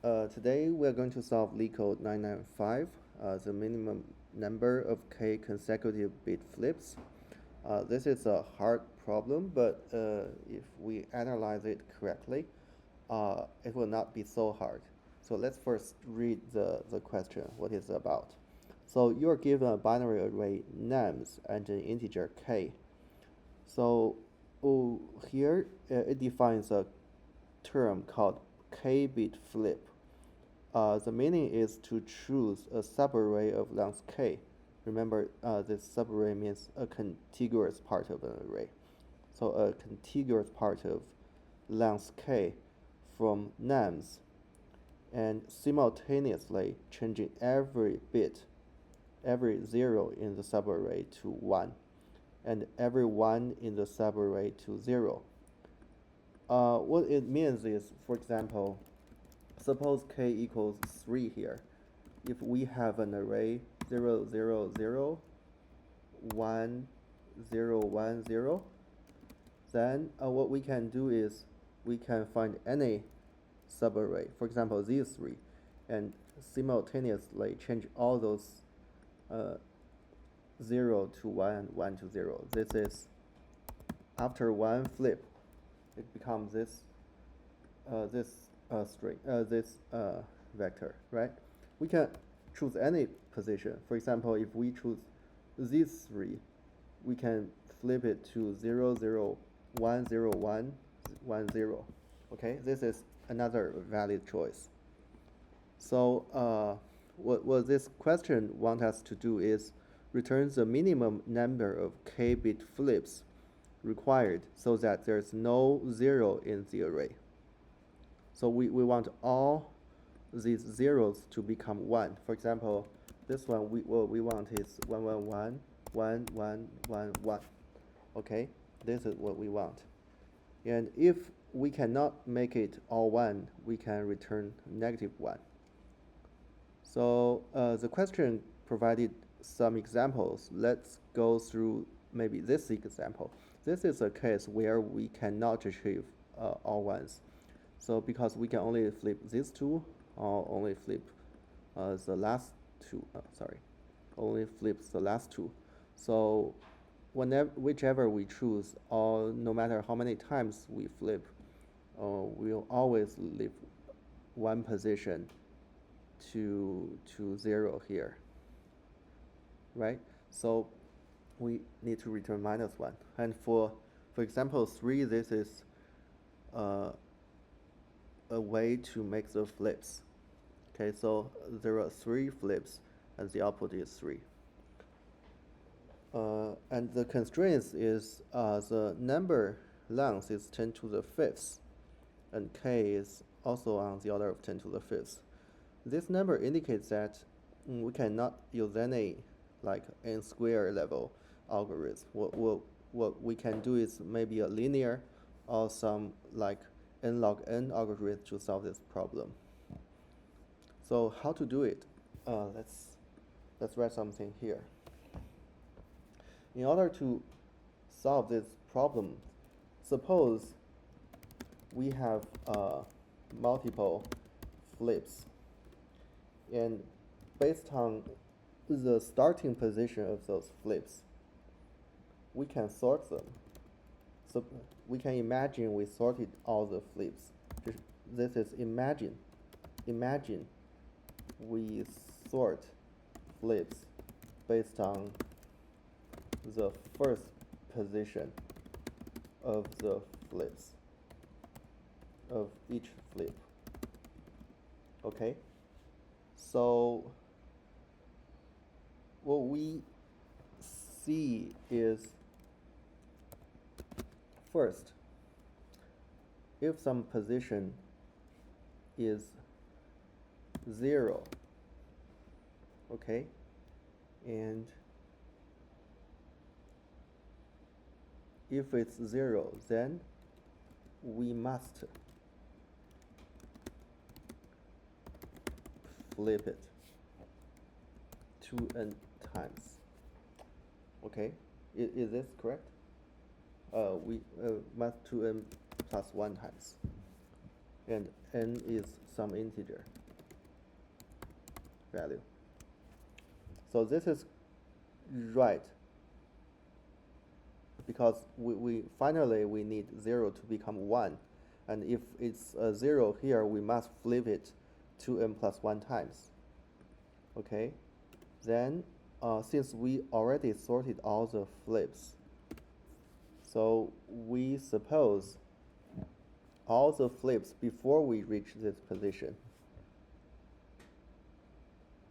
Today we are going to solve LeetCode 995, the minimum number of k consecutive bit flips. This is a hard problem, but if we analyze it correctly, it will not be so hard. So let's first read the question, what it's about. So you're given a binary array nums and an integer k. So here it defines a term called k-bit flip. The meaning is to choose a subarray of length k. Remember, this subarray means a contiguous part of an array. So a contiguous part of length k from nums, and simultaneously changing every bit, every 0 in the subarray to 1, and every 1 in the subarray to 0. What it means is, for example, suppose k equals 3 here. If we have an array 0, 0, 0, 1, 0, 1, 0, then what we can do is we can find any subarray, for example these three, and simultaneously change all those 0 to 1 and 1 to 0. This is after one flip, it becomes this string, this vector, right? We can choose any position. For example, if we choose these three, we can flip it to 0, 0, 1, 0, 1, 1, 0. Okay, this is another valid choice. So what this question wants us to do is return the minimum number of k-bit flips required so that there's no 0 in the array. So we want all these zeros to become 1. For example, this one what we want is 1, 1, 1, 1, 1, 1, 1. Okay, this is what we want. And if we cannot make it all 1, we can return -1. So the question provided some examples. Let's go through maybe this example. This is a case where we cannot achieve all ones. So because we can only flip these two, or only flip the last two, only flips the last two. So whichever we choose, or no matter how many times we flip, we'll always leave one position to 0 here, right? So we need to return -1. And for example 3, this is a way to make the flips. Okay, so there are 3 flips and the output is 3. And the constraints is the number length is 10 to the 5th, and k is also on the order of 10 to the 5th. This number indicates that we cannot use any like n square level algorithm. What we can do is maybe a linear or some like n log n algorithm to solve this problem. So how to do it? Let's write something here. In order to solve this problem, suppose we have multiple flips, and based on the starting position of those flips, we can sort them. So we can imagine we sorted all the flips. This is imagine. Imagine we sort flips based on the first position of the flips of each flip. Okay, so what we see is, first, if some position is 0, okay, and if it's 0, then we must flip it 2n times. Okay, is this correct? We must 2n plus 1 times. and n is some integer value. So this is right, because we finally we need 0 to become 1, and if it's a 0 here, we must flip it to n plus 1 times. Okay, then since we already sorted all the flips, so we suppose all the flips before we reach this position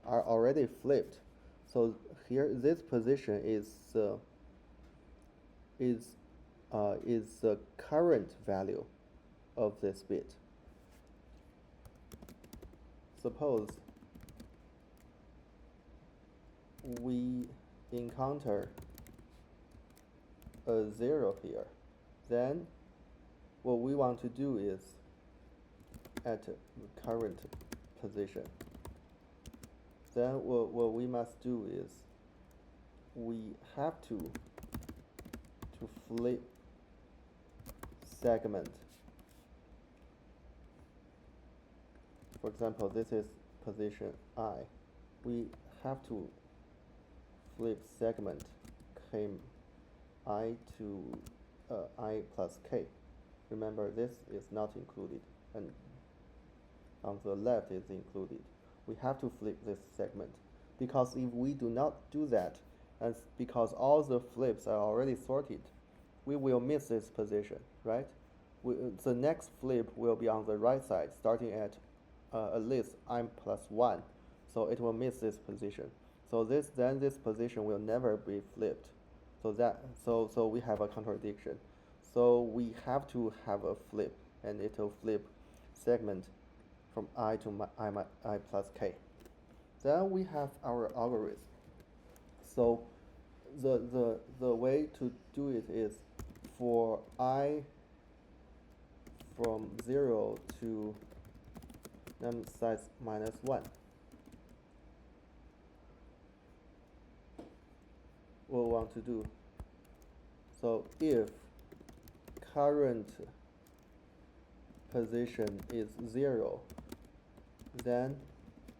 are already flipped. So here, this position is the current value of this bit. Suppose we encounter a 0 here, then what we want to do is at the current position. Then what we must do is we have to flip segment. For example, this is position I. We have to flip segment I to I plus k. Remember, this is not included, and on the left is included. We have to flip this segment, because if we do not do that, and because all the flips are already sorted, we will miss this position, right? The next flip will be on the right side, starting at least I plus 1, so it will miss this position. So this position will never be flipped. So we have a contradiction. So we have to have a flip, and it will flip segment from I to I plus k. Then we have our algorithm. So the way to do it is for I from 0 to num size minus 1. What we want to do. So if current position is 0, then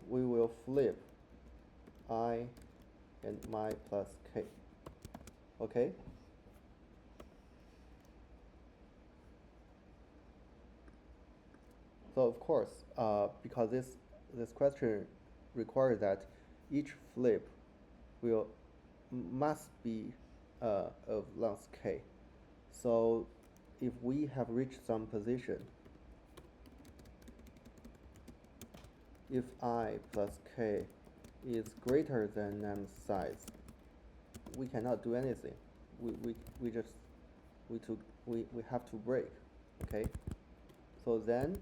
we will flip I and my plus k. Okay? So of course, because this question requires that each flip must be of length k. So if we have reached some position, if I plus k is greater than num size, we cannot do anything. We have to break. Okay. So then,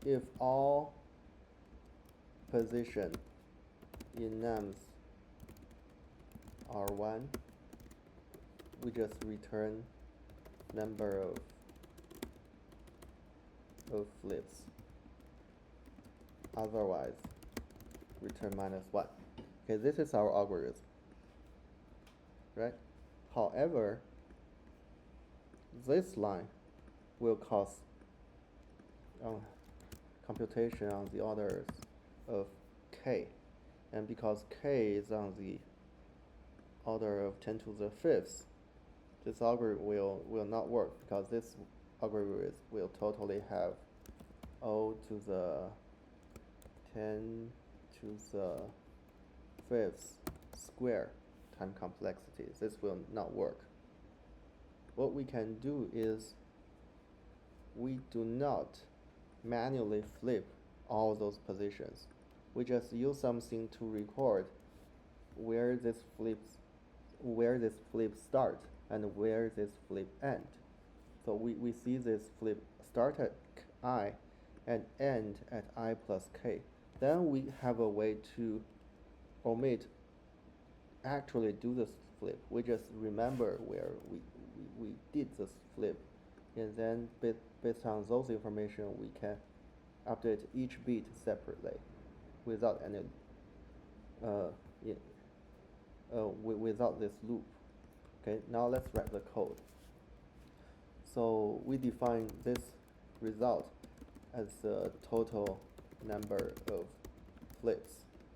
if all position in nums are 1, we just return number of flips. Otherwise, return minus 1. Okay, this is our algorithm, right? However, this line will cause computation on the orders of k, and because k is on the order of 10 to the 5th, this algorithm will not work, because this algorithm will totally have O to the 10 to the 5th square time complexity. This will not work. What we can do is we do not manually flip all those positions. We just use something to record where this flip start and where this flip end. So we see this flip start at I and end at I plus k. Then we have a way to omit actually do this flip. We just remember where we did this flip, and then based on those information, we can update each bit separately without any without this loop. Okay, now let's write the code. So we define this result as the total number of flips,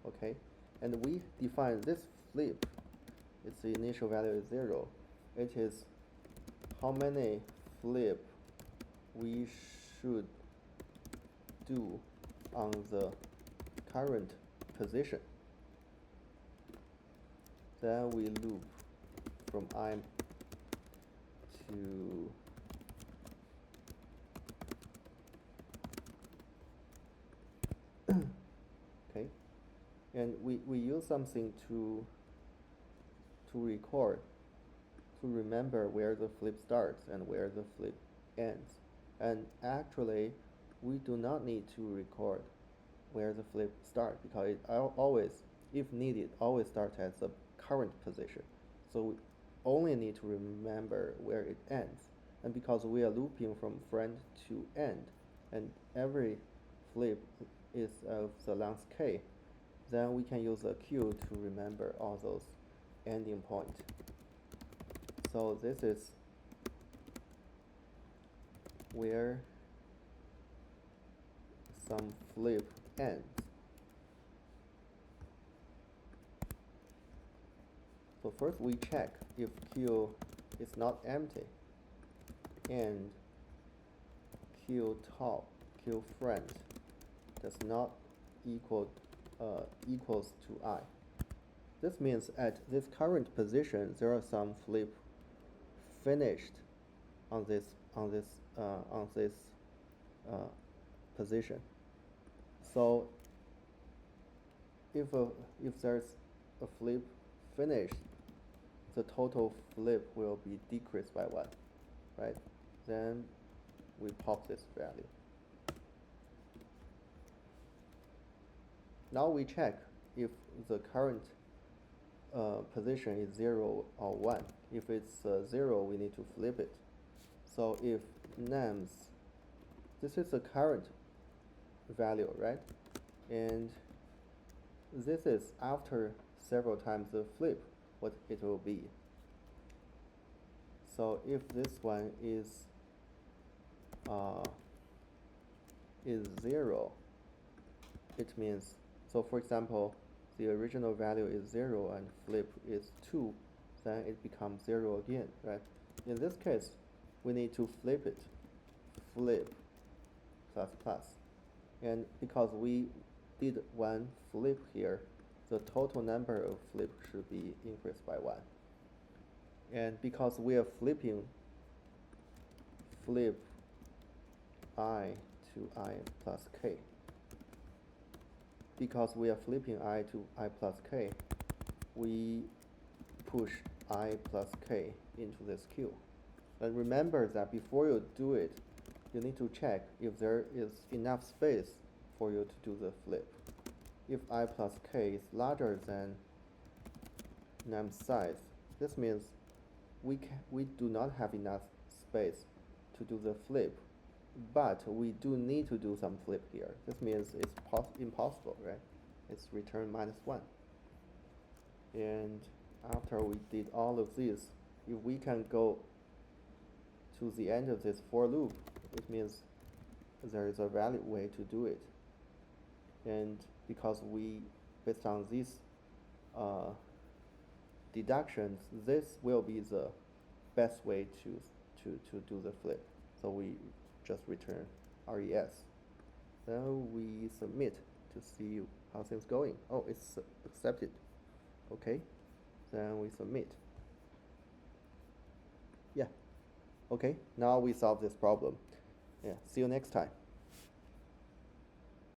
okay? And we define this flip, its initial value is 0. It is how many flip we should do on the current position. Then we loop from I to okay, and we use something to record, to remember where the flip starts and where the flip ends. And actually, we do not need to record where the flip starts because it always, if needed, always starts at the current position. So we only need to remember where it ends. And because we are looping from front to end, and every flip is of the length k, then we can use a queue to remember all those ending points. So this is where some flip ends. So first we check if queue is not empty and queue top, queue front does not equals to I. This means at this current position there are some flip finished on this position. So if there's a flip finished, the total flip will be decreased by 1, right? Then we pop this value. Now we check if the current position is 0 or 1. If it's 0, we need to flip it. So if nums, this is the current value, right? And this is after several times the flip, what it will be. So if this one is 0, it means, so for example, the original value is 0 and flip is 2, then it becomes 0 again, right? In this case, we need to flip it, flip plus plus. And because we did one flip here, the total number of flip should be increased by 1. And because we are flipping flip I to I plus k, because we are flipping I to I plus k, we push I plus k into this queue. And remember that before you do it, you need to check if there is enough space for you to do the flip. If I plus k is larger than num size, this means we do not have enough space to do the flip, but we do need to do some flip here. This means it's impossible, right? It's return -1. And after we did all of this, if we can go to the end of this for loop, it means there is a valid way to do it. And because we, based on these deductions, this will be the best way to do the flip. So we just return res. Then we submit to see how things going. Oh, it's accepted. Okay, then we submit. Yeah. Okay, now we solve this problem. Yeah, see you next time.